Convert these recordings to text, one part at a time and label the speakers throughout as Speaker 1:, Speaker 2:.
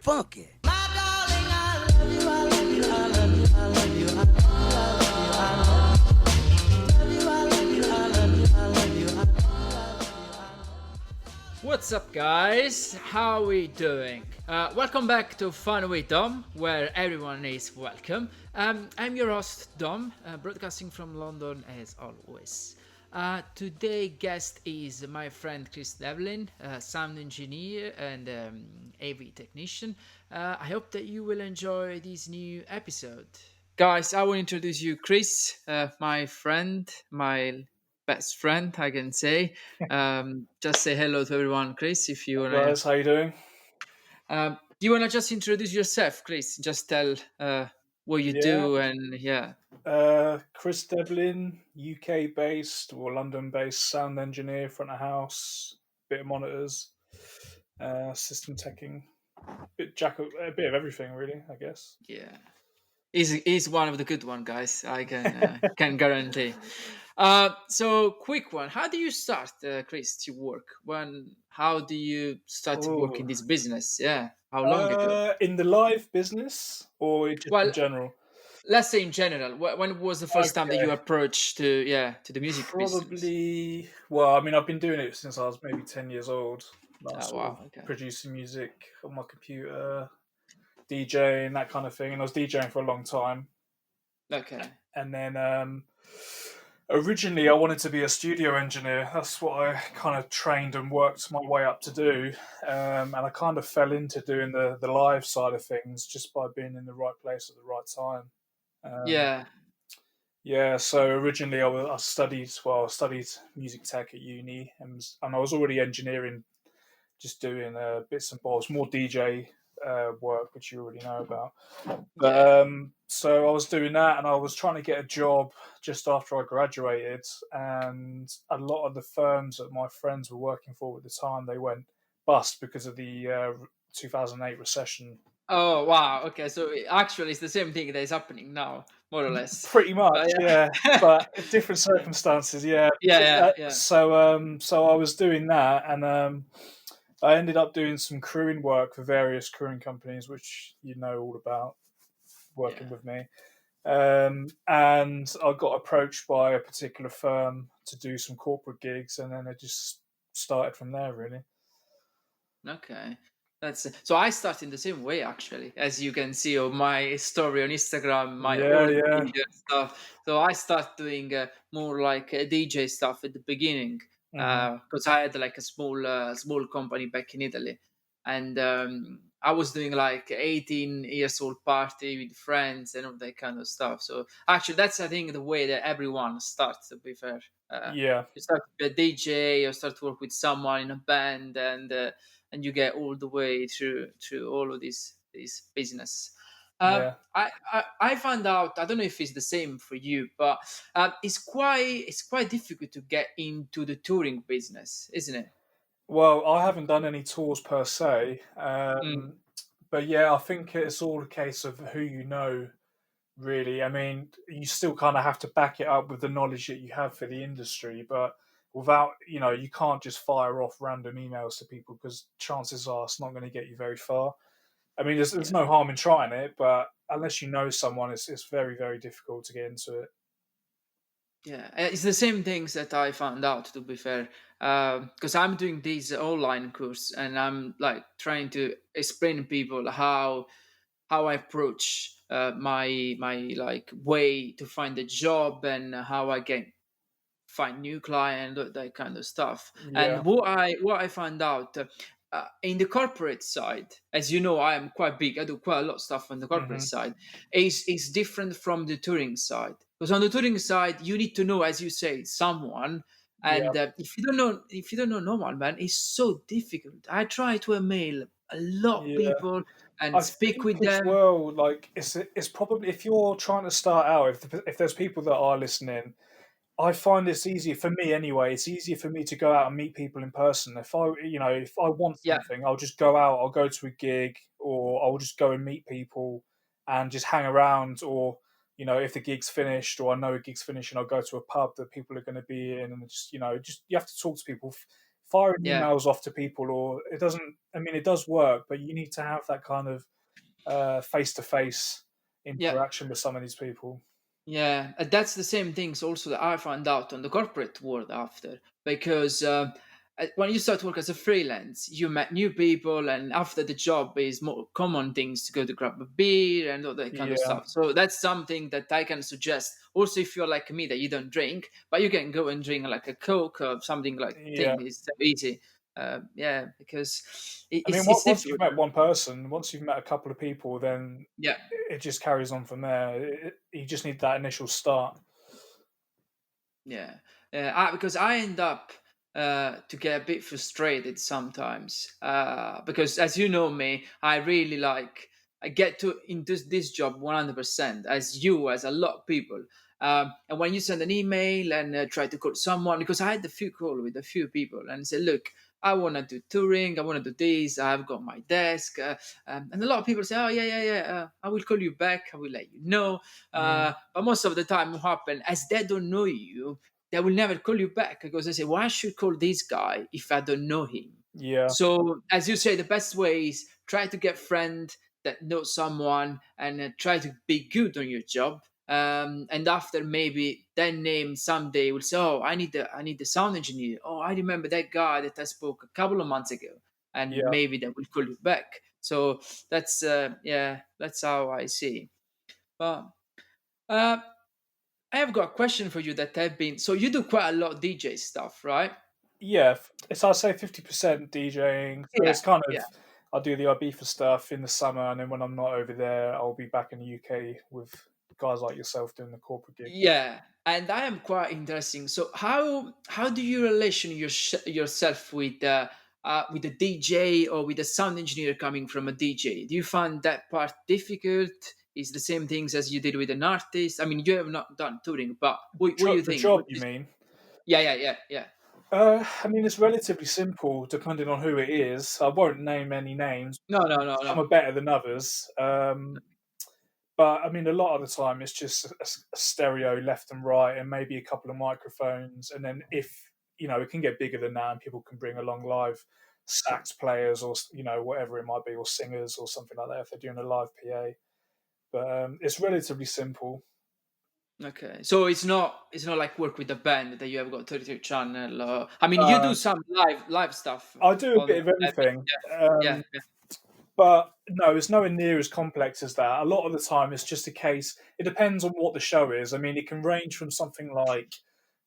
Speaker 1: funky.
Speaker 2: What's up, guys? How we doing? Welcome back to Fun with Dom, where everyone is welcome. I'm your host, Dom, broadcasting from London as always. Today guest is my friend Chris Devlin, sound engineer and AV technician. I hope that you will enjoy this new episode. Guys, I will introduce you Chris, my friend, my best friend, I can say. Just say hello to everyone, Chris, if you wanna.
Speaker 3: Guys, how you doing?
Speaker 2: Do you wanna just introduce yourself, Chris? Just tell what you
Speaker 3: Yeah,
Speaker 2: do and yeah.
Speaker 3: Chris Devlin, UK based or London based sound engineer, front of house, bit of monitors, system teching, a bit of everything really, I guess.
Speaker 2: Yeah, he's one of the good one, guys. I can guarantee. So quick one. How do you start, Chris, to work? How do you start to work
Speaker 3: Oh,
Speaker 2: in this business? Yeah, how long ago?
Speaker 3: in the live business or just in
Speaker 2: Well,
Speaker 3: general?
Speaker 2: let's say in general. When was the first time that you
Speaker 3: Okay,
Speaker 2: approached to the music business?
Speaker 3: probably. Well, I mean, I've been doing it since I was maybe 10 years old. Like
Speaker 2: Oh
Speaker 3: sort of
Speaker 2: wow. Okay.
Speaker 3: producing music on my computer, DJing that kind of thing, and I was DJing for a long time.
Speaker 2: Okay.
Speaker 3: And then originally I wanted to be a studio engineer. That's what I kind of trained and worked my way up to do. And I kind of fell into doing the live side of things just by being in the right place at the right time. Um,
Speaker 2: Yeah.
Speaker 3: yeah, so originally I studied music tech at uni, and I was already engineering, just doing bits and bobs, more DJ work, which you already know about.
Speaker 2: Yeah.
Speaker 3: So I was doing that, and I was trying to get a job just after I graduated, and a lot of the firms that my friends were working for at the time, they went bust because of the 2008 recession.
Speaker 2: Oh wow. Okay. So actually, it's the same thing that is happening now, more or less.
Speaker 3: Pretty much,
Speaker 2: But
Speaker 3: yeah,
Speaker 2: yeah.
Speaker 3: but different circumstances, yeah.
Speaker 2: Yeah. Yeah. Yeah.
Speaker 3: So I was doing that, and I ended up doing some crewing work for various crewing companies, which you know all about working
Speaker 2: Yeah.
Speaker 3: with me. And I got approached by a particular firm to do some corporate gigs, and then it just started from there, really.
Speaker 2: Okay. That's so I start in the same way actually, as you can see on my story on Instagram, my
Speaker 3: Yeah,
Speaker 2: old
Speaker 3: yeah.
Speaker 2: video stuff. So I start doing more like DJ stuff at the beginning,
Speaker 3: Hmm.
Speaker 2: because I had like a small company back in Italy, and I was doing like 18 years old party with friends and all that kind of stuff. So actually, that's I think the way that everyone starts. To be fair,
Speaker 3: Yeah,
Speaker 2: you start to be a DJ, you start to work with someone in a band, and you get all the way through all of this business.
Speaker 3: yeah.
Speaker 2: I found out. I don't know if it's the same for you, but it's quite difficult to get into the touring business, isn't it?
Speaker 3: Well, I haven't done any tours per se,
Speaker 2: Mm,
Speaker 3: but yeah, I think it's all a case of who you know, really. I mean, you still kind of have to back it up with the knowledge that you have for the industry, but without, you can't just fire off random emails to people because chances are it's not going to get you very far. I mean, there's
Speaker 2: yeah.
Speaker 3: no harm in trying it, but unless you know someone, it's very, very difficult to get into it.
Speaker 2: Yeah, it's the same things that I found out. To be fair, because I'm doing this online course and I'm like trying to explain to people how I approach my like way to find a job and how I can find new client, that kind of stuff.
Speaker 3: Yeah.
Speaker 2: And what I found out in the corporate side, as you know, I am quite big. I do quite a lot of stuff on the corporate
Speaker 3: Hmm.
Speaker 2: side. Is different from the touring side because on the touring side, you need to know, as you say, someone.
Speaker 3: Yeah.
Speaker 2: And if you don't know no one, man, it's so difficult. I try to email a lot of
Speaker 3: Yeah.
Speaker 2: people and
Speaker 3: I
Speaker 2: speak
Speaker 3: think
Speaker 2: with
Speaker 3: as
Speaker 2: them.
Speaker 3: well, like it's probably if you're trying to start out, if there's people that are listening, I find it's easier for me anyway. It's easier for me to go out and meet people in person. If I want
Speaker 2: Yeah,
Speaker 3: something, I'll just go out. I'll go to a gig, or I'll just go and meet people and just hang around. Or if the gig's finished, or I know a gig's finished, and I'll go to a pub that people are going to be in, and just you have to talk to people, firing
Speaker 2: Yeah.
Speaker 3: emails off to people, or it doesn't. I mean, it does work, but you need to have that kind of face-to-face
Speaker 2: Yeah.
Speaker 3: interaction with some of these people.
Speaker 2: Yeah, that's the same things also that I found out on the corporate world after, because when you start work as a freelance, you met new people, and after the job is more common things to go to grab a beer and all that kind of
Speaker 3: Yeah,
Speaker 2: stuff. So that's something that I can suggest. Also, if you're like me that you don't drink, but you can go and drink like a Coke or something like
Speaker 3: yeah.
Speaker 2: thing. It's so easy. Yeah, because
Speaker 3: I mean,
Speaker 2: it's
Speaker 3: once you've
Speaker 2: difficult.
Speaker 3: met one person, once you've met a couple of people, then
Speaker 2: Yeah.
Speaker 3: it just carries on from there. You just need that initial start.
Speaker 2: Yeah, because I end up to get a bit frustrated sometimes because, as you know me, I really like I get to into this job 100%, as you, as a lot of people. And when you send an email and try to call someone, because I had a few call with a few people and say, look, I want to do touring, I want to do this, I've got my desk, and a lot of people say, oh yeah, I will call you back, I will let you know.
Speaker 3: Mm,
Speaker 2: But most of the time, what happen as they don't know you, they will never call you back because they say, why should I call this guy if I don't know him?
Speaker 3: yeah,
Speaker 2: So, as you say, the best way is try to get friend that knows someone and try to be good on your job. And after maybe then name someday will say, oh, I need the sound engineer. Oh, I remember that guy that I spoke a couple of months ago, and
Speaker 3: yeah.
Speaker 2: maybe they will call you back. So that's yeah, that's how I see. But uh, I have got a question for you that have been. So you do quite a lot of DJ stuff, right?
Speaker 3: Yeah, it's I'd say 50% DJing. So
Speaker 2: Yeah,
Speaker 3: it's kind of
Speaker 2: yeah,
Speaker 3: I do the Ibiza stuff in the summer, and then when I'm not over there, I'll be back in the UK with guys like yourself doing the corporate gigs.
Speaker 2: yeah. And I am quite interesting. So how do you relation yourself with the DJ or with the sound engineer coming from a DJ? Do you find that part difficult? Is the same things as you did with an artist? I mean, you have not done touring, but what do you
Speaker 3: The
Speaker 2: think?
Speaker 3: job, you mean?
Speaker 2: Yeah, yeah, yeah, yeah.
Speaker 3: I mean, it's relatively simple depending on who it is. I won't name any names.
Speaker 2: No, no, no,
Speaker 3: Some
Speaker 2: no.
Speaker 3: are better than others. But I mean, a lot of the time, it's just a stereo left and right, and maybe a couple of microphones. And then if it can get bigger than that, and people can bring along live sax players or whatever it might be, or singers or something like that if they're doing a live PA. But it's relatively simple.
Speaker 2: Okay, so it's not like work with a band that you have got 32 channel. I mean, you
Speaker 3: Uh,
Speaker 2: do some live stuff
Speaker 3: I do a
Speaker 2: on.
Speaker 3: bit of everything.
Speaker 2: Yeah, yeah,
Speaker 3: But no, it's nowhere near as complex as that. A lot of the time, it's just a case. It depends on what the show is. I mean, it can range from something like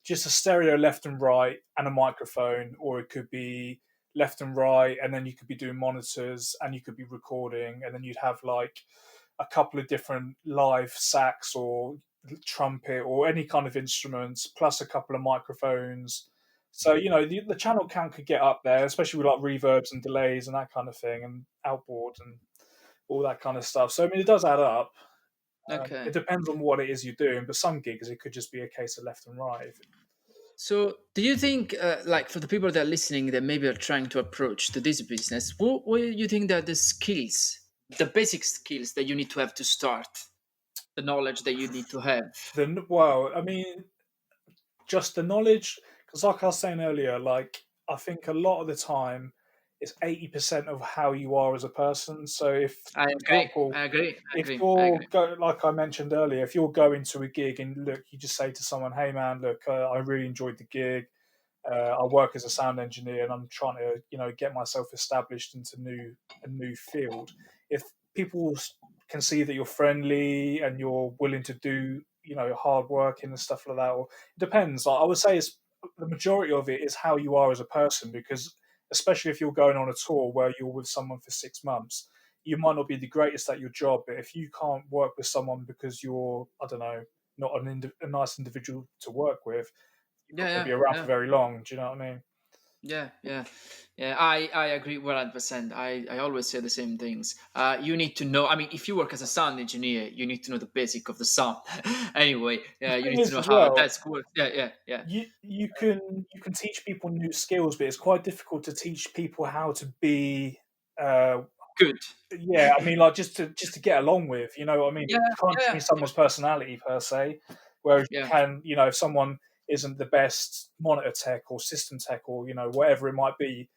Speaker 3: just a stereo left and right and a microphone, or it could be left and right, and then you could be doing monitors and you could be recording, and then you'd have like a couple of different live sax or trumpet or any kind of instruments, plus a couple of microphones. So the channel count could get up there, especially with like reverbs and delays and that kind of thing, and outboard and all that kind of stuff. So I mean, it does add up. It
Speaker 2: okay.
Speaker 3: depends on what it is you're doing, but some gigs it could just be a case of left and right.
Speaker 2: So, do you think, like, for the people that are listening, that maybe are trying to approach to this business, what do you think that the skills, the basic skills that you need to have to start, the knowledge that you need to have?
Speaker 3: Then, well, I mean, just the knowledge, because like I was saying earlier, like I think a lot of the time it's 80% of how you are as a person. So if,
Speaker 2: I
Speaker 3: for
Speaker 2: agree.
Speaker 3: example,
Speaker 2: I agree. I
Speaker 3: if
Speaker 2: agree. I
Speaker 3: you're
Speaker 2: agree.
Speaker 3: like I mentioned earlier, if you're going to a gig and look, you just say to someone, "Hey, man, look, I really enjoyed the gig. I work as a sound engineer, and I'm trying to, get myself established into a new field." If people can see that you're friendly and you're willing to do, hard working and stuff like that, or it depends. Like, I would say it's the majority of it is how you are as a person, because especially if you're going on a tour where you're with someone for 6 months, you might not be the greatest at your job, but if you can't work with someone because you're, I don't know, not a nice individual to work with, you're
Speaker 2: Yeah,
Speaker 3: not going to
Speaker 2: yeah,
Speaker 3: be around for
Speaker 2: yeah.
Speaker 3: very long. Do you know what I mean?
Speaker 2: Yeah, yeah, yeah. I agree 100%. I always say the same things. You need to know. I mean, if you work as a sound engineer, you need to know the basic of the sound. Anyway,
Speaker 3: The
Speaker 2: yeah, you
Speaker 3: thing
Speaker 2: need to
Speaker 3: is,
Speaker 2: know
Speaker 3: as
Speaker 2: how
Speaker 3: well,
Speaker 2: that's works. Yeah, yeah, yeah.
Speaker 3: you can teach people new skills, but it's quite difficult to teach people how to be. Uh,
Speaker 2: Good.
Speaker 3: yeah, I mean, like just to get along with. You know what I mean?
Speaker 2: Yeah,
Speaker 3: You can't
Speaker 2: yeah,
Speaker 3: change someone's personality per se, whereas you
Speaker 2: yeah,
Speaker 3: can. If someone isn't the best monitor tech or system tech or whatever it might be,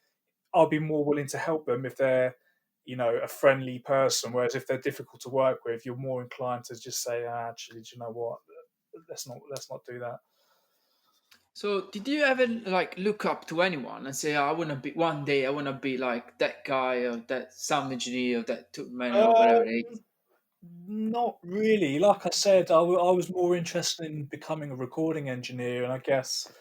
Speaker 3: I'll be more willing to help them if they're a friendly person. Whereas if they're difficult to work with, you're more inclined to just say, actually, do you know what? Let's not do that.
Speaker 2: So, did you ever like look up to anyone and say, "I want to be one day, I want to be like that guy or that sound engineer or that man or whatever it is"?
Speaker 3: Um, Not really. Like I said, I was more interested in becoming a recording engineer, and I guess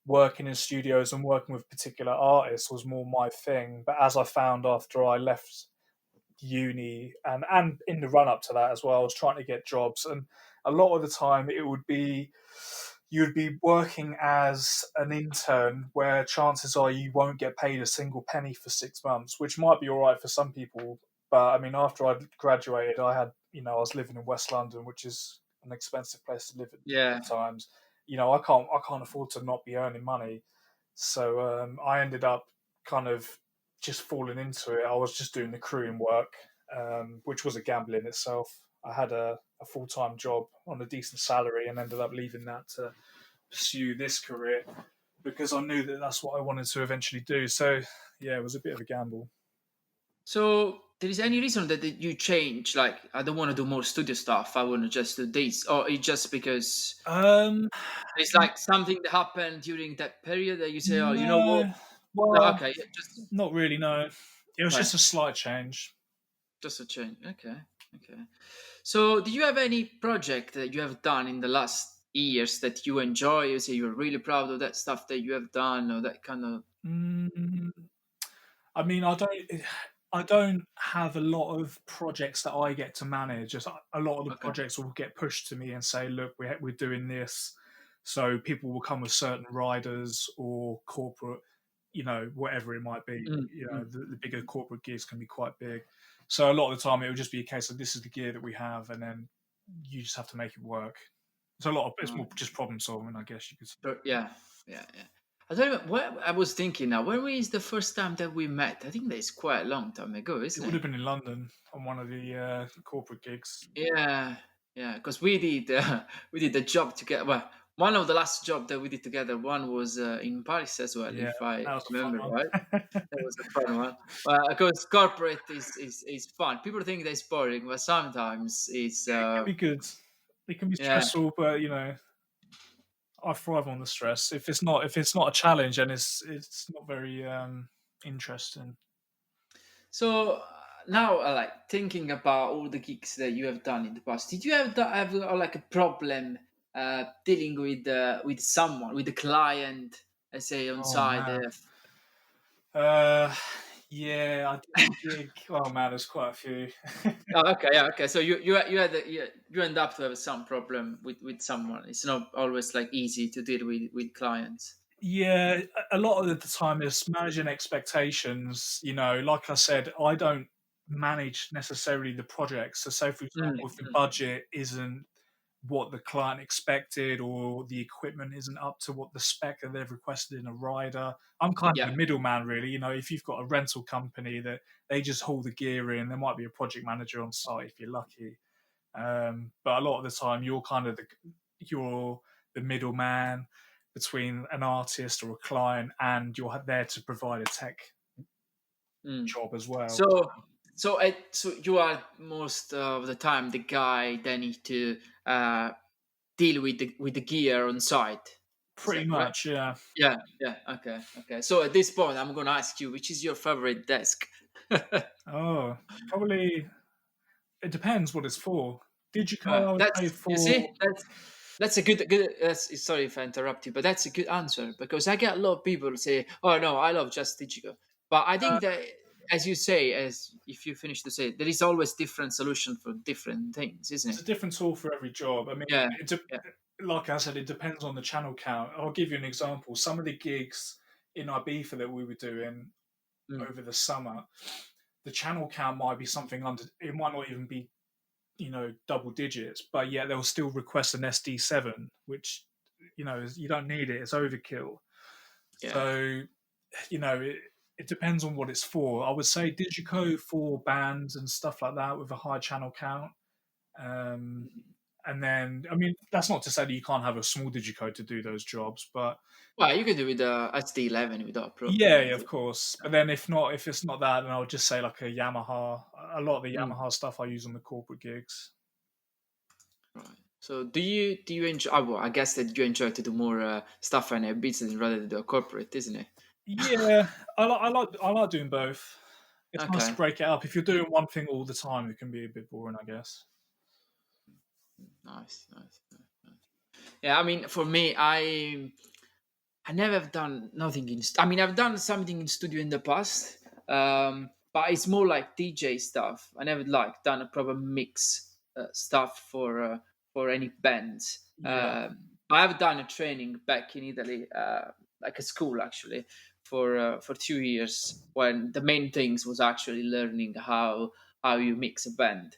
Speaker 3: working in studios and working with particular artists was more my thing. But as I found after I left uni and in the run up to that as well, I was trying to get jobs, and a lot of the time it would be you'd be working as an intern where chances are you won't get paid a single penny for 6 months, which might be all right for some people. But I mean, after I graduated, I was living in West London, which is an expensive place to live
Speaker 2: Yeah.
Speaker 3: at times. I can't afford to not be earning money. So I ended up kind of just falling into it. I was just doing the crewing work, which was a gamble in itself. I had a full time job on a decent salary and ended up leaving that to pursue this career because I knew that that's what I wanted to eventually do. So yeah, it was a bit of a gamble.
Speaker 2: So, there is any reason that you change? Like, I don't want to do more studio stuff. I want to just do this, or it's just because
Speaker 3: Um,
Speaker 2: it's like something that happened during that period that you say, "Oh, you know what?
Speaker 3: no,
Speaker 2: No,
Speaker 3: well,
Speaker 2: okay, yeah, just
Speaker 3: not really. No, it was
Speaker 2: right,
Speaker 3: just a slight change.
Speaker 2: just a change." Okay, okay. So, do you have any project that you have done in the last years that you enjoy? You say you're really proud of that stuff that you have done, or that kind of.
Speaker 3: Mm, I mean, I don't have a lot of projects that I get to manage. Just a lot of the
Speaker 2: Okay.
Speaker 3: projects will get pushed to me and say, "Look, we're doing this." So people will come with certain riders or corporate, whatever it might be.
Speaker 2: Mm, mm.
Speaker 3: The bigger corporate gigs can be quite big. So a lot of the time, it will just be a case of this is the gear that we have, and then you just have to make it work. It's more just problem solving, I guess you could say.
Speaker 2: But yeah, yeah, yeah. I don't know what I was thinking now. When was the first time that we met? I think that is quite a long time ago,
Speaker 3: It
Speaker 2: isn't
Speaker 3: would
Speaker 2: it?
Speaker 3: have been in London on one of the corporate gigs.
Speaker 2: Yeah, yeah. Because we did we did the job together. Well, one of the last job that we did together. One was in Paris as well,
Speaker 3: Yeah,
Speaker 2: if I
Speaker 3: that was a fun
Speaker 2: remember right.
Speaker 3: one.
Speaker 2: That was a fun one. Because corporate is fun. People think that it's boring, but sometimes it's
Speaker 3: It can be good. It can be
Speaker 2: yeah.
Speaker 3: stressful, but I thrive on the stress. If it's not a challenge, and it's not very interesting.
Speaker 2: So now, like thinking about all the gigs that you have done in the past, did you have like a problem dealing with someone, with the client, let's say on
Speaker 3: Oh
Speaker 2: side?
Speaker 3: man. Uh, yeah, I did a gig. Oh man, there's quite a few.
Speaker 2: Oh, okay, yeah, okay. So you end up to have some problem with someone. It's not always like easy to deal with clients.
Speaker 3: Yeah, a lot of the time it's managing expectations. Like I said, I don't manage necessarily the projects. So, say for
Speaker 2: Mm,
Speaker 3: example, if the
Speaker 2: mm.
Speaker 3: budget isn't what the client expected, or the equipment isn't up to what the spec that they've requested in a rider, I'm kind of
Speaker 2: Yeah,
Speaker 3: the middleman, really. If you've got a rental company that they just haul the gear in, there might be a project manager on site if you're lucky. But a lot of the time, you're the middleman between an artist or a client, and you're there to provide a tech
Speaker 2: mm.
Speaker 3: job as well.
Speaker 2: So, so you are most of the time the guy that need to deal with the gear on site. Is
Speaker 3: Pretty
Speaker 2: that correct?
Speaker 3: much, yeah.
Speaker 2: Yeah, yeah. Okay, okay. So at this point, I'm gonna ask you, which is your favorite desk?
Speaker 3: Oh, probably it depends what it's for. Digico, I would say
Speaker 2: That's you
Speaker 3: for.
Speaker 2: see, that's a good. Sorry if I interrupt you, but that's a good answer because I get a lot of people say, "Oh no, I love just Digico," but I
Speaker 3: Uh,
Speaker 2: think that, as you say, as if you finish to say, there is always different solution for different things, isn't
Speaker 3: it's
Speaker 2: it?
Speaker 3: a different tool for every job. I mean,
Speaker 2: Yeah, yeah.
Speaker 3: like I said, it depends on the channel count. I'll give you an example. Some of the gigs in Ibiza that we were doing
Speaker 2: Mm,
Speaker 3: over the summer, the channel count might be something under. It might not even be double digits, but yet they'll still request an SD7, which you don't need it. It's overkill.
Speaker 2: yeah.
Speaker 3: So it depends on what it's for. I would say Digico for bands and stuff like that with a high channel count. Um, And then, I mean, that's not to say that you can't have a small digicode to do those jobs, but
Speaker 2: Well, you can do with the HD11 without problem,
Speaker 3: yeah,
Speaker 2: I
Speaker 3: yeah, of
Speaker 2: think.
Speaker 3: course. But then if it's not that, then I would just say like a Yamaha. A lot of the
Speaker 2: Mm,
Speaker 3: Yamaha stuff I use on the corporate gigs.
Speaker 2: right. So do you enjoy? Well, I guess that you enjoy to do more stuff and a business rather than do a corporate, isn't it?
Speaker 3: Yeah, I like doing both. It's nice to
Speaker 2: Okay.
Speaker 3: break it up. If you're doing one thing all the time, it can be a bit boring, I guess.
Speaker 2: Nice, nice, nice, nice. Yeah, I mean, for me, I never have done nothing in. I mean, I've done something in studio in the past, but it's more like DJ stuff. I never like done a proper mix stuff for any bands.
Speaker 3: Yeah.
Speaker 2: I've done a training back in Italy, like a school actually, for 2 years. When the main things was actually learning how you mix a band.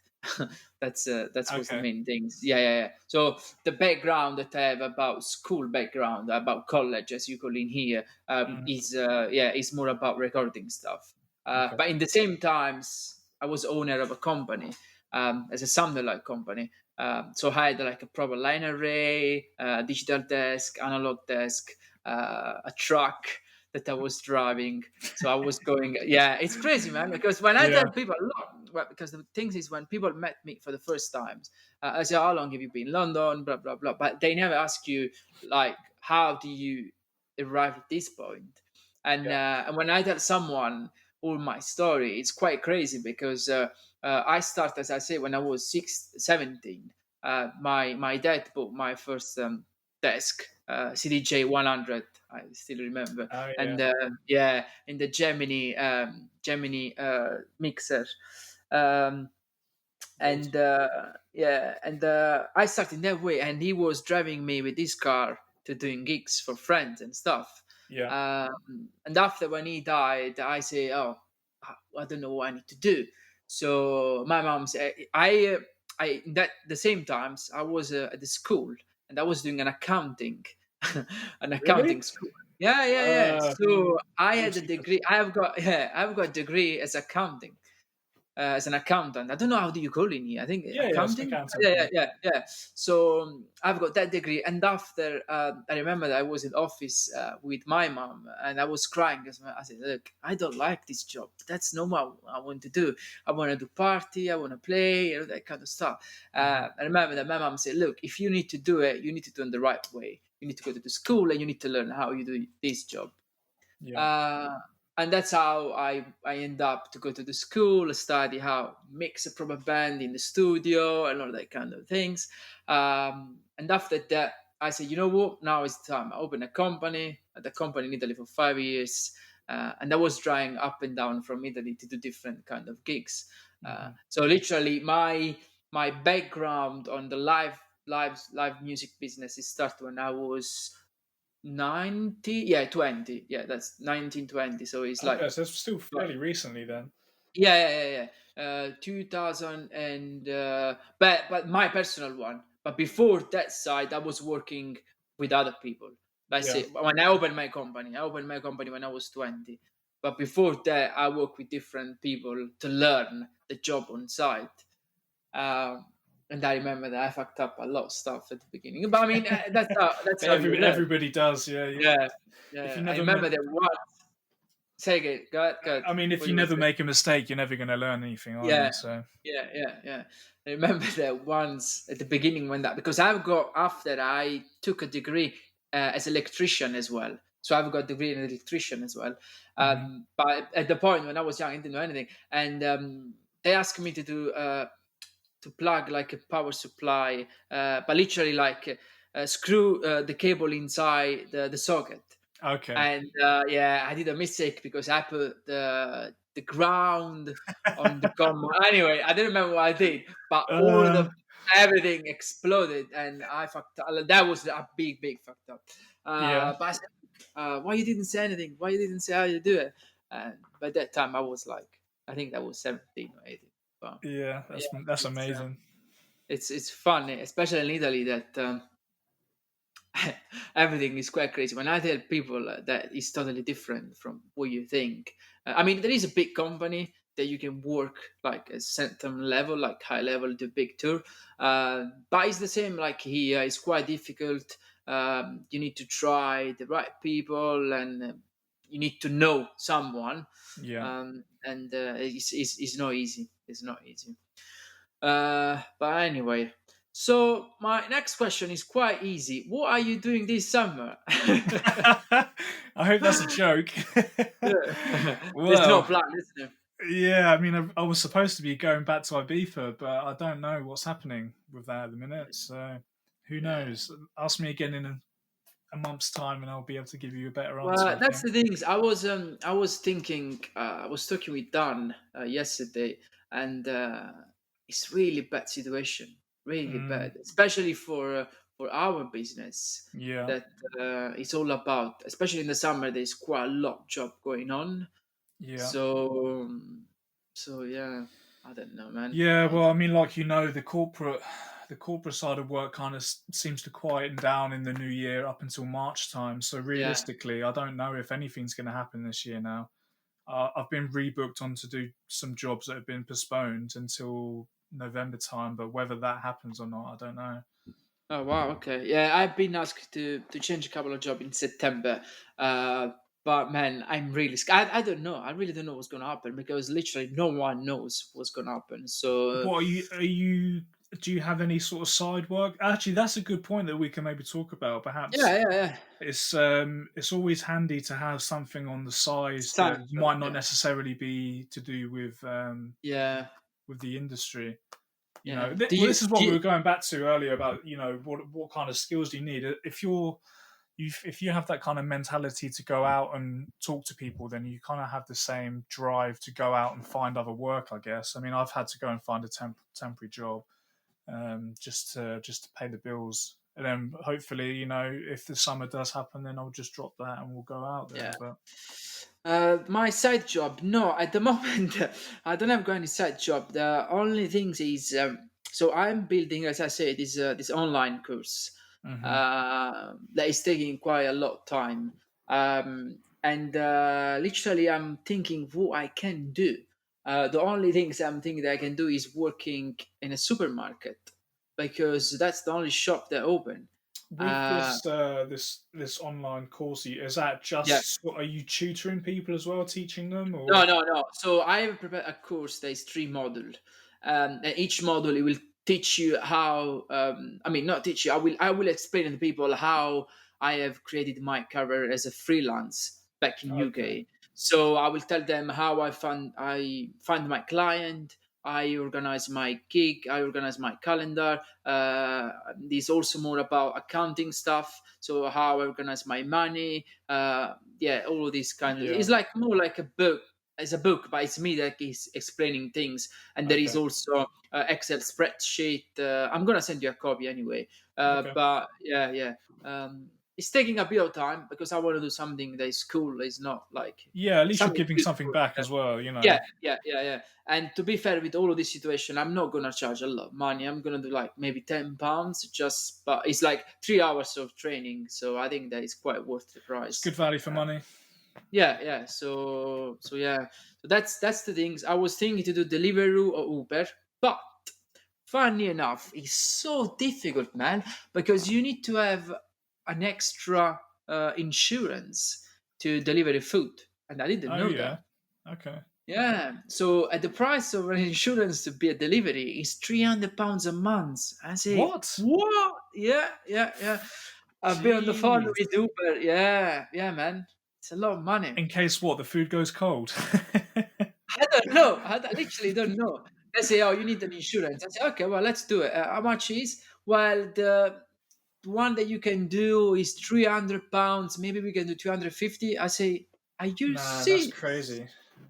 Speaker 2: That's was the
Speaker 3: Okay.
Speaker 2: main things. Yeah, yeah, yeah. So the background that I have about school background, about college, as you call in here,
Speaker 3: Mm,
Speaker 2: is more about recording stuff.
Speaker 3: okay.
Speaker 2: But in the same times, I was owner of a company, as a sound alike company. So I had like a proper line array, digital desk, analog desk, a truck that I was driving. So I was going, yeah, it's crazy, man. Because when I
Speaker 3: Yeah.
Speaker 2: tell people, look, well, because the thing is, when people met me for the first times, I say, how long have you been in London? Blah blah blah. But they never ask you like, how do you arrive at this point?
Speaker 3: Yeah.
Speaker 2: And when I tell someone all my story, it's quite crazy because I started, as I say, when I was 17. My dad bought my first desk, CDJ 100. I still remember,
Speaker 3: Oh yeah.
Speaker 2: and yeah, in the Gemini mixer. Um, and
Speaker 3: Awesome.
Speaker 2: yeah, and I started that way, and he was driving me with his car to doing gigs for friends and stuff.
Speaker 3: Yeah.
Speaker 2: And after when he died, I say, oh, I don't know what I need to do. So my mom said, I that the same times I was at the school and I was doing an accounting, an
Speaker 3: Really?
Speaker 2: accounting school. Yeah, yeah, yeah. So I had a
Speaker 3: Awesome.
Speaker 2: degree. I've got a degree as accounting, as an accountant. I don't know how do you call it in here. I think
Speaker 3: Yeah, yeah, it's an
Speaker 2: accounting.
Speaker 3: accountant.
Speaker 2: Yeah,
Speaker 3: Yeah.
Speaker 2: yeah, yeah, yeah. So I've got that degree, and after I remember that I was in office with my mom, and I was crying because I said, "Look, I don't like this job. That's not what I want to do. I want to do party. I want to play, that kind of stuff."
Speaker 3: Mhm.
Speaker 2: I remember that my mom said, "Look, if you need to do it, you need to do it the right way. You need to go to the school, and you need to learn how you do this job."
Speaker 3: Yeah.
Speaker 2: uh, and that's how I end up to go to the school, study how mix a proper band in the studio and all that kind of things. And after that, I said, you know what? Now it's time. I opened a company at the company in Italy for 5 years, and I was trying up and down from Italy to do different kind of gigs.
Speaker 3: Mhm.
Speaker 2: So literally, my background on the live music business is started when I was 90, yeah, 20, yeah, that's 1920. So it's like,
Speaker 3: Okay, so it's still fairly recently then.
Speaker 2: yeah, yeah, yeah, yeah. 2000, and but my personal one. But before that side, I was working with other people. Let's
Speaker 3: Yeah.
Speaker 2: say when I opened my company when I was 20. But before that, I worked with different people to learn the job on site. Um, and I remember that I fucked up a lot of stuff at the beginning. But I mean, that's how you learn.
Speaker 3: Everybody does. Yeah.
Speaker 2: Yeah,
Speaker 3: If you
Speaker 2: yeah. I
Speaker 3: never make,
Speaker 2: remember that one. Say again. Go ahead. Go ahead.
Speaker 3: I mean, if
Speaker 2: What
Speaker 3: you
Speaker 2: you were
Speaker 3: never
Speaker 2: saying?
Speaker 3: make a mistake, you're never going to learn anything, are you?
Speaker 2: Yeah,
Speaker 3: So
Speaker 2: yeah, yeah, yeah. I remember that once at the beginning when that, because I've got, after I took a degree as electrician as well. So I've got a degree in electrician as well.
Speaker 3: mhm.
Speaker 2: But at the point when I was young, I didn't know anything, and they asked me to do to plug like a power supply, but literally like screw the cable inside the socket.
Speaker 3: Okay.
Speaker 2: And yeah, I did a mistake because I put the ground on the common. Anyway, I didn't remember what I did, but all
Speaker 3: Uh,
Speaker 2: the everything exploded, and I fucked up. That was a big fucked up.
Speaker 3: yeah.
Speaker 2: But I said, why you didn't say anything? Why you didn't say how you do it? And by that time, I was like, I think that was 17 or 18.
Speaker 3: Yeah.
Speaker 2: But
Speaker 3: That's
Speaker 2: it's
Speaker 3: amazing.
Speaker 2: it's fun, especially in Italy, that everything is quite crazy. When I tell people that it's totally different from what you think. I mean, there is a big company, that you can work like a certain level, like high level to big tour. But it's the same like here. It's quite difficult. You need to try the right people, and you need to know someone.
Speaker 3: Yeah.
Speaker 2: And it's not easy. It's not easy. But anyway, so my next question is quite easy. What are you doing this summer?
Speaker 3: I hope that's a joke.
Speaker 2: There's no
Speaker 3: Well,
Speaker 2: plan, isn't there?
Speaker 3: yeah, I mean, I was supposed to be going back to Ibiza, but I don't know what's happening with that at the minute. So who
Speaker 2: Yeah.
Speaker 3: knows? Ask me again in a month's time, and I'll be able to give you a better answer,
Speaker 2: Well,
Speaker 3: I
Speaker 2: that's
Speaker 3: think.
Speaker 2: the things. I was thinking. I was talking with Dan yesterday, and it's really bad situation. Really
Speaker 3: Mm,
Speaker 2: bad, especially for our business.
Speaker 3: yeah,
Speaker 2: That it's all about, especially in the summer. There's quite a lot of job going on.
Speaker 3: yeah.
Speaker 2: So, so yeah, I don't know, man.
Speaker 3: Yeah,
Speaker 2: It's,
Speaker 3: well, I mean, like the corporate side of work kind of seems to quieten down in the new year up until March time. So
Speaker 2: yeah.
Speaker 3: realistically, I don't know if anything's going to happen this year now. I've been rebooked on to do some jobs that have been postponed until November time, but whether that happens or not, I don't know.
Speaker 2: Oh wow, okay. Yeah, I've been asked to change a couple of jobs in September. Uh, but man, I'm really scared. I don't know. I really don't know what's gonna happen because literally no one knows what's gonna happen. So
Speaker 3: What are you? Are you? Do you have any sort of side work? Actually, that's a good point that we can maybe talk about. Perhaps
Speaker 2: yeah, yeah, yeah.
Speaker 3: it's always handy to have something on the side that
Speaker 2: Something,
Speaker 3: might not
Speaker 2: yeah,
Speaker 3: necessarily be to do
Speaker 2: yeah,
Speaker 3: with the industry.
Speaker 2: yeah.
Speaker 3: Well, this is what
Speaker 2: Do
Speaker 3: we
Speaker 2: you
Speaker 3: were going back to earlier about what kind of skills do you need if if you have that kind of mentality to go out and talk to people, then you kind of have the same drive to go out and find other work, I guess. I mean, I've had to go and find a temporary job just to pay the bills, and then hopefully, if the summer does happen, then I'll just drop that and we'll go out there.
Speaker 2: yeah.
Speaker 3: But
Speaker 2: My side job, no, at the moment, I don't have got any side job. The only things is, so I'm building, as I said, this online course
Speaker 3: hmm
Speaker 2: that is taking quite a lot of time. And literally, I'm thinking what I can do. The only things I'm thinking that I can do is working in a supermarket because that's the only shop that open.
Speaker 3: with
Speaker 2: Uh,
Speaker 3: this online course, is that
Speaker 2: yeah.
Speaker 3: just are you tutoring people as well, teaching them,
Speaker 2: No,
Speaker 3: or
Speaker 2: no, no. So I have prepared a course that is three module, and each module it will teach you how. I mean, not teach you. I will explain to people how I have created my career as a freelance back in
Speaker 3: okay,
Speaker 2: UK. So I will tell them how I find my client. I organize my gig. I organize my calendar. There's also more about accounting stuff. So how I organize my money. Yeah, all of this kind of.
Speaker 3: yeah,
Speaker 2: It's like more like a book, it's a book, but it's me that is explaining things. And there is
Speaker 3: okay,
Speaker 2: also Excel spreadsheet. I'm gonna send you a copy anyway.
Speaker 3: okay.
Speaker 2: But yeah, yeah. It's taking a bit of time because I want to do something that is cool. It's not like
Speaker 3: Yeah, at least you're
Speaker 2: something
Speaker 3: giving something
Speaker 2: beautiful.
Speaker 3: back as well.
Speaker 2: Yeah, yeah, yeah, yeah. And to be fair, with all of this situation, I'm not gonna charge a lot of money. I'm gonna do like maybe £10, just but it's like 3 hours of training, so I think that is quite worth the
Speaker 3: It's good
Speaker 2: price.
Speaker 3: value for
Speaker 2: Uh,
Speaker 3: money.
Speaker 2: yeah, yeah. So yeah. So that's the things. I was thinking to do Deliveroo or Uber, but funny enough, it's so difficult, man, because you need to have an extra insurance to deliver the food, and I didn't
Speaker 3: Oh
Speaker 2: know that.
Speaker 3: yeah, okay.
Speaker 2: Yeah. So at the price of an insurance to be a delivery is £300 a month. I say,
Speaker 3: What?
Speaker 2: what? Yeah, yeah, yeah. I've been on the phone
Speaker 3: Jeez.
Speaker 2: with Uber. Yeah, yeah, man. It's a lot of money.
Speaker 3: In case what the food goes cold.
Speaker 2: I don't know. I literally don't know. They say, oh, you need an insurance. I say, okay, well, let's do it. How much is? Well, the one that you can do is £300. Maybe we can do 250. I say, are you
Speaker 3: Man, that's
Speaker 2: serious?
Speaker 3: crazy.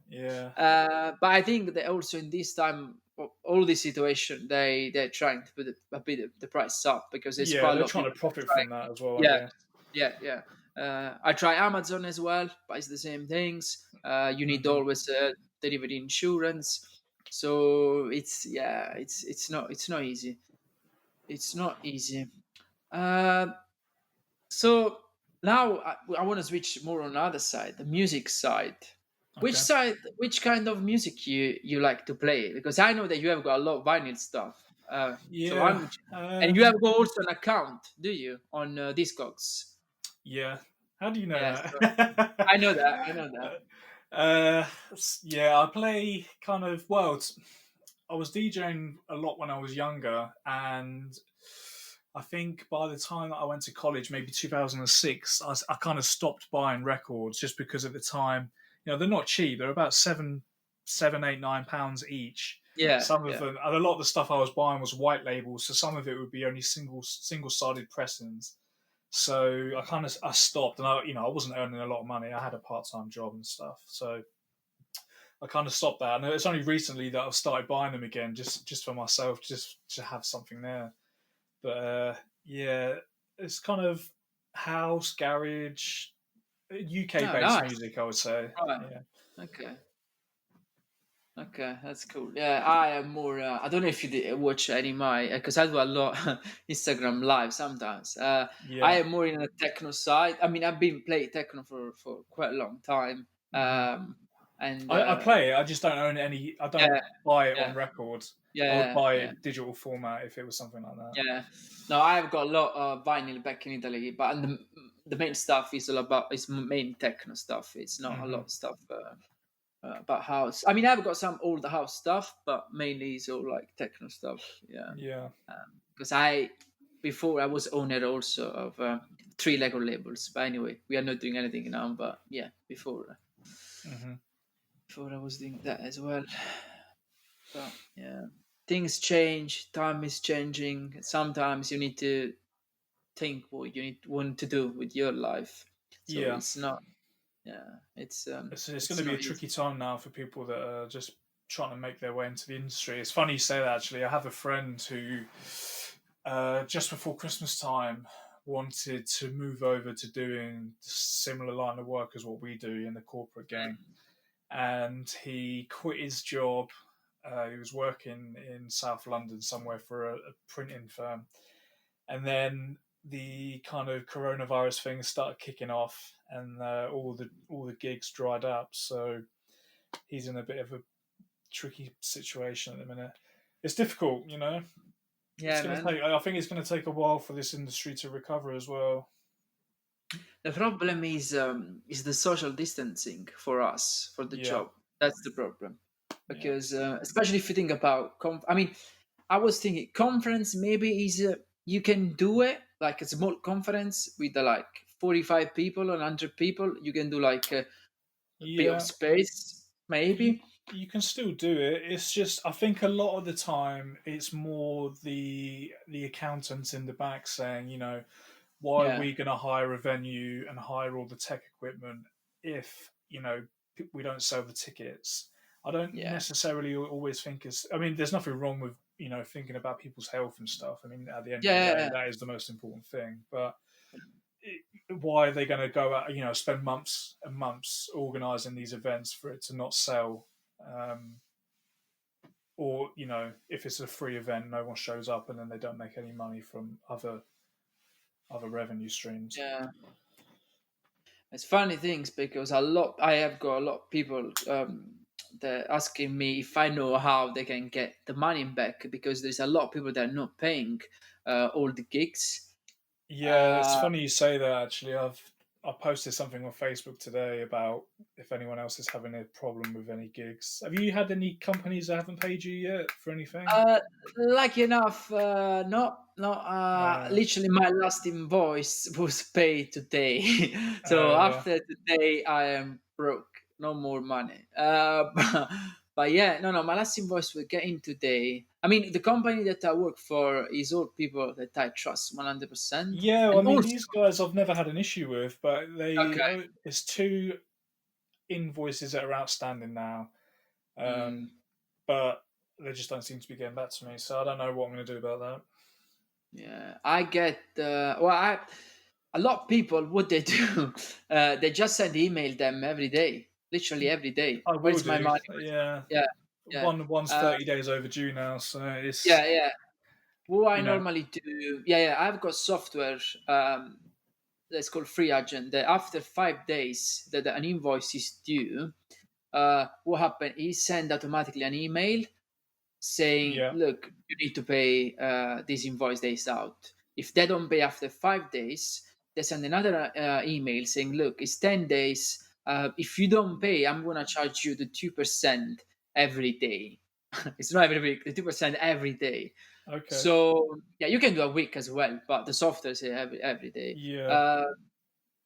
Speaker 3: Yeah.
Speaker 2: But I think that also in this time, all this situation, they're trying to put a bit of the price up because there's
Speaker 3: Yeah,
Speaker 2: quite a
Speaker 3: they're
Speaker 2: lot of
Speaker 3: trying
Speaker 2: people
Speaker 3: to profit
Speaker 2: trying.
Speaker 3: from that as well, I
Speaker 2: Yeah,
Speaker 3: guess.
Speaker 2: yeah, yeah. I try Amazon as well, but it's the same things. You need
Speaker 3: hmm
Speaker 2: always delivery insurance, so it's not easy. It's not easy. Uh, so now I want to switch more on the other side, the music side. Which
Speaker 3: Okay.
Speaker 2: side, which kind of music you like to play? Because I know that you have got a lot of vinyl stuff. So
Speaker 3: Yeah.
Speaker 2: I'm, and you have got also an account, do you, on Discogs?
Speaker 3: Yeah. How do you know
Speaker 2: Yes,
Speaker 3: that?
Speaker 2: I know that. I know that.
Speaker 3: uh, yeah, I play kind of well. I was DJing a lot when I was younger, and I think by the time that I went to college, maybe 2006, I kind of stopped buying records just because at the time, they're not cheap. They're about seven, eight, £9 each.
Speaker 2: Yeah,
Speaker 3: Some of
Speaker 2: yeah.
Speaker 3: them, and a lot of the stuff I was buying was white labels, so some of it would be only single sided pressings. So I stopped, and I wasn't earning a lot of money. I had a part time job and stuff, so I kind of stopped that. And it's only recently that I've started buying them again, just for myself, just to have something there. But yeah, it's kind of house, garage, UK
Speaker 2: Oh,
Speaker 3: based
Speaker 2: nice.
Speaker 3: music, I would say.
Speaker 2: Right.
Speaker 3: Yeah,
Speaker 2: Okay. Okay, that's cool. Yeah, I am more. I don't know if you watch any of my, because I do a lot Instagram live sometimes. I
Speaker 3: yeah.
Speaker 2: am more in the techno side. I mean, I've been playing techno for quite a long time.
Speaker 3: hmm
Speaker 2: And
Speaker 3: I play it. I just don't own any. I don't
Speaker 2: yeah,
Speaker 3: buy it on
Speaker 2: yeah,
Speaker 3: records. I would
Speaker 2: yeah,
Speaker 3: buy
Speaker 2: yeah,
Speaker 3: it digital format if it was something like that.
Speaker 2: yeah. No, I've got a lot of vinyl back in Italy, but the main stuff is all about is main techno stuff. It's not a lot
Speaker 3: hmm
Speaker 2: of stuff. About house. I mean, I've got some old house stuff, but mainly it's all like techno stuff. Yeah,
Speaker 3: Yeah.
Speaker 2: because before I was owner also of three Lego labels. But anyway, we are not doing anything now. But yeah,
Speaker 3: hmm
Speaker 2: before I was doing that as well. But yeah, things change. Time is changing. Sometimes you need to think what want to do with your life. So
Speaker 3: Yeah.
Speaker 2: it's not. Yeah,
Speaker 3: It's going
Speaker 2: it's
Speaker 3: to be a
Speaker 2: not easy.
Speaker 3: tricky time now for people that are just trying to make their way into the industry. It's funny you say that, actually. I have a friend who, just before Christmas time, wanted to move over to doing similar line of work as what we do in the corporate game. And he quit his job. He was working in South London somewhere for a printing firm. And then the kind of coronavirus thing started kicking off, and all the gigs dried up. So he's in a bit of a tricky situation at the minute. It's difficult, you know. It's
Speaker 2: Yeah,
Speaker 3: going to
Speaker 2: man.
Speaker 3: take. I think it's going to take a while for this industry to recover as well.
Speaker 2: The problem is the social distancing for us for the
Speaker 3: Yeah,
Speaker 2: job. That's the problem
Speaker 3: yeah,
Speaker 2: because especially if you think about I mean, I was thinking conference maybe is you can do it like a small conference with like 45 people or 100 people. You can do like a bit of
Speaker 3: yeah.
Speaker 2: space
Speaker 3: You
Speaker 2: maybe.
Speaker 3: you can still do it. It's just I think a lot of the time it's more the accountants in the back saying, why are
Speaker 2: Yeah,
Speaker 3: we going to hire a venue and hire all the tech equipment if we don't sell the tickets? I don't
Speaker 2: yeah,
Speaker 3: necessarily always think it's. I mean, there's nothing wrong with thinking about people's health and stuff. I mean, at the end of the day,
Speaker 2: yeah,
Speaker 3: that is the most important thing. But why are they going to go out? Spend months and months organising these events for it to not sell? Or if it's a free event, no one shows up, and then they don't make any money from other revenue streams.
Speaker 2: yeah. It's funny things because a lot I have got a lot of people that asking me if I know how they can get the money back because there's a lot of people that are not paying all the gigs.
Speaker 3: Yeah, it's
Speaker 2: Uh,
Speaker 3: funny you say that. Actually, I posted something on Facebook today about if anyone else is having a problem with any gigs. Have you had any companies that haven't paid you yet for anything?
Speaker 2: uh, lucky enough, not
Speaker 3: Uh,
Speaker 2: literally my last invoice was paid today. So
Speaker 3: yeah,
Speaker 2: after today, I am broke, no more money. But yeah, no, my last invoice will get in today. I mean, the company that I work for is all people that I trust 100%.
Speaker 3: yeah. I
Speaker 2: And
Speaker 3: mean,
Speaker 2: also,
Speaker 3: these guys I've never had an issue with, but
Speaker 2: okay,
Speaker 3: there's two invoices that are outstanding now,
Speaker 2: mm,
Speaker 3: um, but they just don't seem to be getting back to me. So I don't know what I'm going to do about that.
Speaker 2: yeah, I get, a lot of people, what they do, they just send email them every day, literally every day.
Speaker 3: I will
Speaker 2: Where's my
Speaker 3: do.
Speaker 2: money?
Speaker 3: Yeah,
Speaker 2: Yeah, yeah,
Speaker 3: one's
Speaker 2: uh,
Speaker 3: 30 days overdue now, so it's
Speaker 2: yeah, yeah. What I
Speaker 3: you know.
Speaker 2: normally do, yeah, I've got software that's called Free Agent. That after 5 days that an invoice is due, what happened? He sent automatically an email saying,
Speaker 3: Yeah.
Speaker 2: look, you need to pay this invoice days out. If they don't pay after 5 days, they send another email saying, look, it's 10 days. If you don't pay, I'm going to charge you the 2% every day. It's not every week, the 2% every day.
Speaker 3: Okay.
Speaker 2: So, yeah, you can do a week as well, but the software say every day.
Speaker 3: Yeah.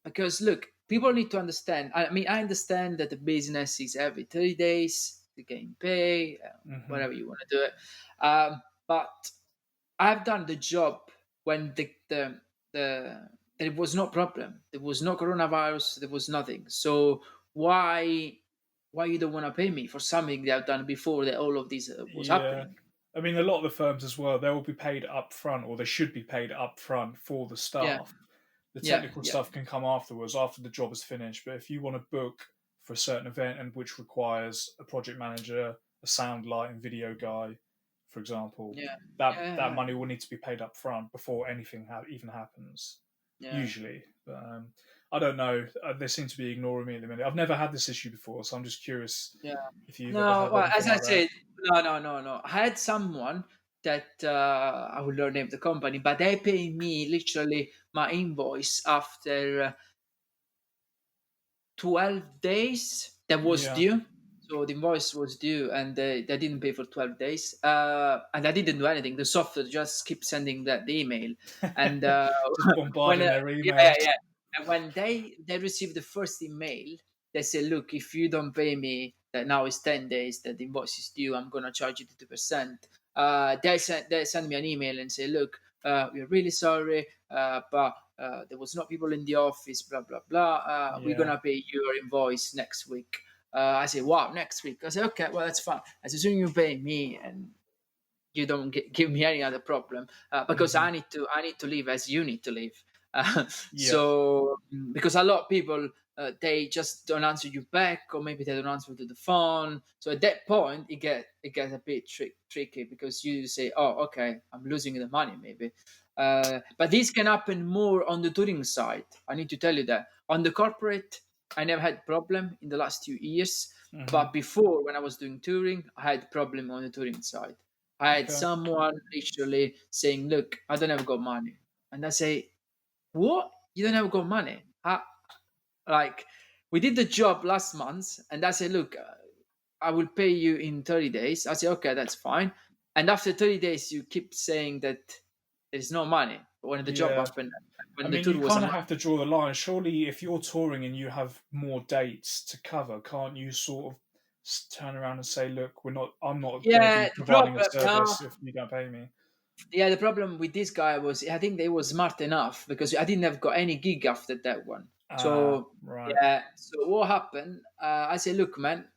Speaker 2: Because, look, people need to understand. I mean, I understand that the business is every 30 days, to getting pay,
Speaker 3: Hmm.
Speaker 2: whatever you want to do it. But I've done the job when the there was no problem. There was no coronavirus. There was nothing. So why you don't want to pay me for something that I've done before that all of this was
Speaker 3: Yeah.
Speaker 2: happening?
Speaker 3: I mean, a lot of the firms as well, they will be paid up front, or they should be paid up front for the
Speaker 2: Yeah,
Speaker 3: staff. The
Speaker 2: yeah,
Speaker 3: technical
Speaker 2: yeah,
Speaker 3: stuff can come afterwards, after the job is finished. But if you want to book for a certain event and which requires a project manager, a sound light and video guy, for example,
Speaker 2: yeah,
Speaker 3: that
Speaker 2: yeah,
Speaker 3: money will need to be paid up front before anything even happens.
Speaker 2: yeah,
Speaker 3: Usually, but I don't know. They seem to be ignoring me at the minute. I've never had this issue before, so I'm just curious
Speaker 2: yeah.
Speaker 3: if you've ever
Speaker 2: No,
Speaker 3: had
Speaker 2: well,
Speaker 3: anything
Speaker 2: as I
Speaker 3: like that.
Speaker 2: said, no, no, no, no. I had someone that I will not name the company, but they pay me literally my invoice after 12 days that was
Speaker 3: Yeah.
Speaker 2: due. So the invoice was due and they didn't pay for 12 days. And I didn't do anything. The software just keeps sending that the email. And
Speaker 3: Just
Speaker 2: when,
Speaker 3: bombarding their
Speaker 2: yeah,
Speaker 3: emails.
Speaker 2: yeah, yeah. And when they receive the first email, they say, look, if you don't pay me, that now is 10 days, that the invoice is due, I'm going to charge you 2%. They send me an email and say, look, we're really sorry, but there was not people in the office, blah blah blah. We're
Speaker 3: Yeah.
Speaker 2: gonna pay your invoice next week. I say, wow, next week. I say, okay, well that's fine. As soon as you pay me and you don't give me any other problem, because
Speaker 3: Hmm.
Speaker 2: I need to leave as you need to leave. Uh,
Speaker 3: Yeah.
Speaker 2: so because a lot of people they just don't answer you back, or maybe they don't answer to the phone. So at that point, it gets a bit tricky because you say, oh, okay, I'm losing the money maybe. But this can happen more on the touring side. I need to tell you that on the corporate, I never had problem in the last 2 years.
Speaker 3: Hmm.
Speaker 2: But before, when I was doing touring, I had problem on the touring side. I had
Speaker 3: Okay.
Speaker 2: someone literally saying, "Look, I don't have got money," and I say, "What? You don't have got money? Like, we did the job last month," and I say, "Look, I will pay you in 30 days." I say, "Okay, that's fine." And after 30 days, you keep saying that there's no money. But when the job
Speaker 3: Yeah.
Speaker 2: happened,
Speaker 3: I
Speaker 2: when the
Speaker 3: mean,
Speaker 2: tour
Speaker 3: you
Speaker 2: was a
Speaker 3: kind of
Speaker 2: month,
Speaker 3: have to draw the line. Surely, if you're touring and you have more dates to cover, can't you sort of turn around and say, "Look, I'm not going to be
Speaker 2: yeah, the
Speaker 3: providing a
Speaker 2: problem, no,
Speaker 3: service if you don't pay me."
Speaker 2: yeah, the problem with this guy was I think they was smart enough because I didn't have got any gig after that one.
Speaker 3: Ah,
Speaker 2: So
Speaker 3: right.
Speaker 2: yeah, so what happened? I said, look, man,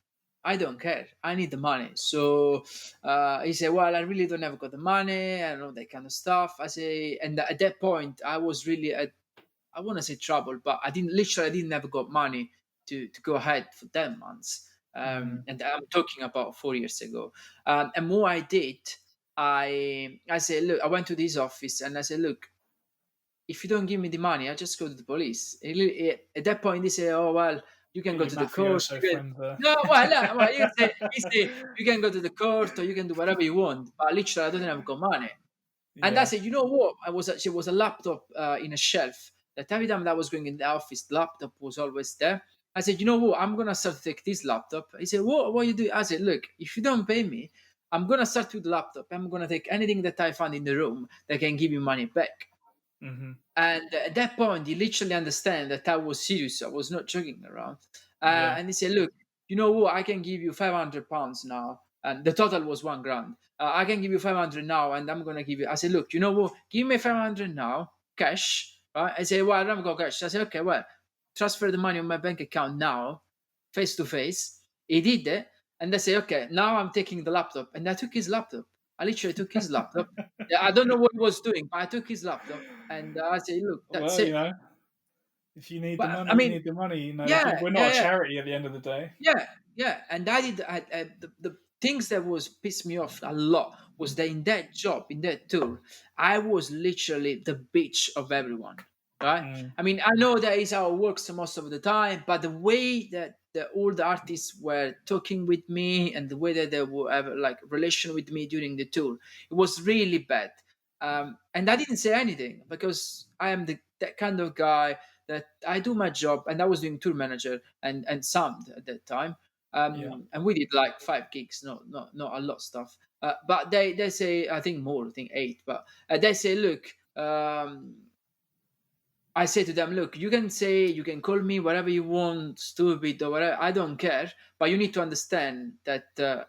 Speaker 2: I don't care. I need the money. So he said, well, I really don't have got the money and all that kind of stuff. I say, and at that point, I was really at I want to say trouble, but I didn't have got money to go ahead for 10 months.
Speaker 3: Mm.
Speaker 2: And I'm talking about 4 years ago. And what I did, I said, look, I went to this office and I said, look, if you don't give me the money, I just go to the police. At that point, they say, oh well, you can
Speaker 3: Get
Speaker 2: go
Speaker 3: your
Speaker 2: to the court.
Speaker 3: mafioso
Speaker 2: You can
Speaker 3: friend there.
Speaker 2: no, well, no, well, you say you can go to the court or you can do whatever you want. But literally, I don't have got money. And I
Speaker 3: Yeah.
Speaker 2: said, you know what? I was actually was a laptop in a shelf. That every time that I was going in the office, the laptop was always there. I said, you know what? I'm gonna start to take this laptop. He said, what you do? I said, look, if you don't pay me, I'm gonna start with the laptop. I'm gonna take anything that I find in the room that can give you money back.
Speaker 3: Hmm.
Speaker 2: And at that point, he literally understand that I was serious. I was not joking around.
Speaker 3: Yeah.
Speaker 2: And he said, "Look, you know what? I can give you £500 now." And the total was 1 grand. I can give you 500 now, and I'm gonna give you. I said, "Look, you know what? Give me 500 now, cash." Right? I said, "Well, I don't got cash." I said, "Okay, well, transfer the money on my bank account now, face to face." He did it, and I said, "Okay, now I'm taking the laptop," and I took his laptop. I literally took his laptop. Yeah, I don't know what he was doing, but I took his laptop and I say, look, that's
Speaker 3: Well,
Speaker 2: it.
Speaker 3: if you need the
Speaker 2: But
Speaker 3: money,
Speaker 2: I
Speaker 3: you
Speaker 2: mean,
Speaker 3: need the money.
Speaker 2: yeah,
Speaker 3: We're not a
Speaker 2: yeah, yeah,
Speaker 3: charity at the end of the day.
Speaker 2: yeah, yeah. And the things that was pissed me off a lot was that in that job, in that tour, I was literally the bitch of everyone. Right?
Speaker 3: Mm.
Speaker 2: I mean, I know that is how it works most of the time, but the way that all the artists were talking with me, and the way that they would have like relation with me during the tour, it was really bad. And I didn't say anything because I am that kind of guy that I do my job, and I was doing tour manager and sound at that time.
Speaker 3: Yeah.
Speaker 2: And we did like 5 gigs, not a lot of stuff. But they say, I think more, I think 8. But they say, look, I say to them, look, you can call me whatever you want, stupid or whatever. I don't care, but you need to understand that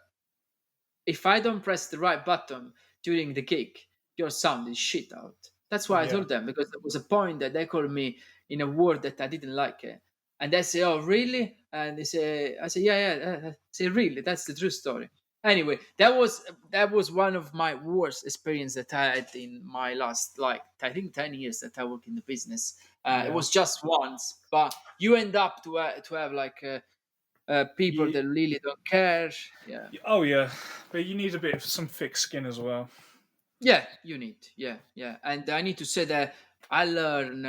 Speaker 2: if I don't press the right button during the gig, your sound is shit out. That's why I
Speaker 3: Yeah.
Speaker 2: told them, because there was a point that they called me in a word that I didn't like it. And they say, oh, really? And they say, I say, yeah. I say, really? That's the true story. Anyway, that was one of my worst experience that I had in my last, like, I think 10 years that I work in the business. It
Speaker 3: Yeah.
Speaker 2: was just once, but you end up to have like people
Speaker 3: You,
Speaker 2: that really don't care. Yeah.
Speaker 3: oh yeah, but you need a bit of some thick skin as well.
Speaker 2: Yeah, you need. Yeah. And I need to say that I learn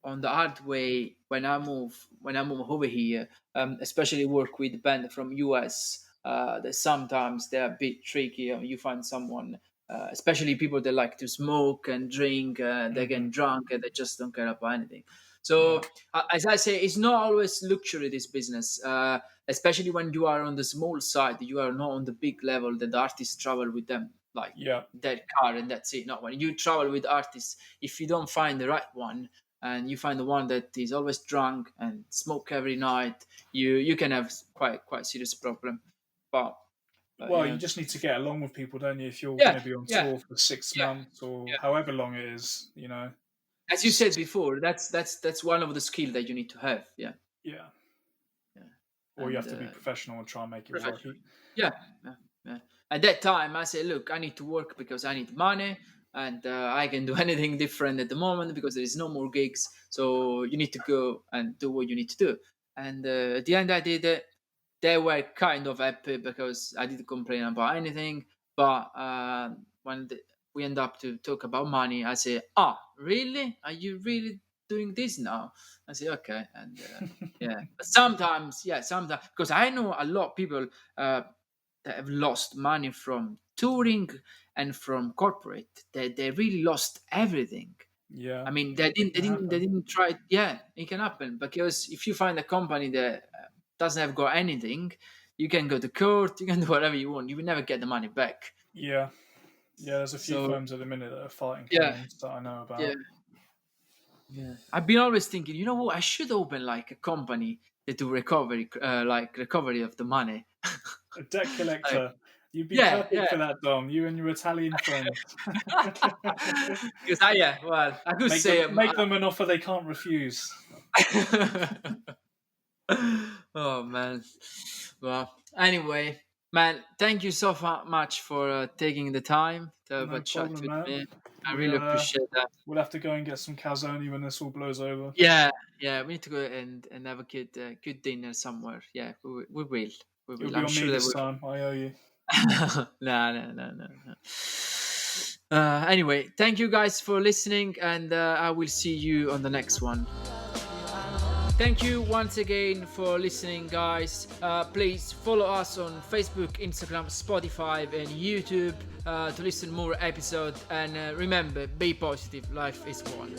Speaker 2: on the hard way when I move over here, especially work with band from US. That sometimes they're a bit tricky. You find someone, especially people that like to smoke and drink. They
Speaker 3: Hmm.
Speaker 2: get drunk and they just don't care about anything.
Speaker 3: Yeah.
Speaker 2: So, as I say, it's not always luxury, this business. Especially when you are on the small side, you are not on the big level that the artists travel with them, like
Speaker 3: Yeah.
Speaker 2: their car, and that's it. Not when you travel with artists, if you don't find the right one, and you find the one that is always drunk and smoke every night, you can have quite serious problem. But
Speaker 3: Well,
Speaker 2: yeah,
Speaker 3: you just need to get along with people, don't you? If you're going
Speaker 2: yeah,
Speaker 3: to be on
Speaker 2: yeah,
Speaker 3: tour for six
Speaker 2: yeah,
Speaker 3: months or
Speaker 2: yeah.
Speaker 3: however long it is, you know.
Speaker 2: As you said before, that's one of the skill that you need to have. Yeah,
Speaker 3: Yeah.
Speaker 2: yeah,
Speaker 3: Or you have
Speaker 2: and
Speaker 3: to be professional and try and make it work.
Speaker 2: professional. Yeah, yeah. At that time, I said, look, I need to work because I need money, and I can do anything different at the moment because there is no more gigs. So you need to go and do what you need to do. And at the end, I did it. They were kind of happy because I didn't complain about anything. But when we end up to talk about money, I say, "Ah, really? Are you really doing this now?" I say, "Okay." And yeah, but sometimes because I know a lot of people that have lost money from touring and from corporate. They really lost everything.
Speaker 3: Yeah.
Speaker 2: I mean, they didn't try. Yeah, it can happen because if you find a company that doesn't have got anything, you can go to court, you can do whatever you want. You will never get the money back.
Speaker 3: Yeah. Yeah, there's a few
Speaker 2: So
Speaker 3: firms at the minute that are fighting
Speaker 2: yeah,
Speaker 3: claims that I know
Speaker 2: yeah,
Speaker 3: about.
Speaker 2: yeah. I've been always thinking, you know what? I should open like a company that do recovery, like recovery of the money.
Speaker 3: A debt
Speaker 2: Like,
Speaker 3: collector. You'd be
Speaker 2: yeah,
Speaker 3: perfect
Speaker 2: yeah.
Speaker 3: for that, Dom. You and your Italian friends.
Speaker 2: Because yeah, well, I could
Speaker 3: make
Speaker 2: say
Speaker 3: them make them an offer they can't refuse.
Speaker 2: oh man. Well, anyway, man, thank you so much for taking the time to have a
Speaker 3: No
Speaker 2: chat
Speaker 3: problem,
Speaker 2: with
Speaker 3: man.
Speaker 2: me. I really appreciate that.
Speaker 3: We'll have to go and get some calzone when this all blows over.
Speaker 2: Yeah, yeah, we need to go and have a good dinner somewhere. Yeah, we will. We
Speaker 3: It'll
Speaker 2: will.
Speaker 3: be
Speaker 2: I'm
Speaker 3: on me
Speaker 2: sure that
Speaker 3: this
Speaker 2: we
Speaker 3: time. I owe you.
Speaker 2: no. Anyway, thank you guys for listening, and I will see you on the next one. Thank you once again for listening, guys. Please follow us on Facebook, Instagram, Spotify, and YouTube to listen more episodes. And remember, be positive. Life is one.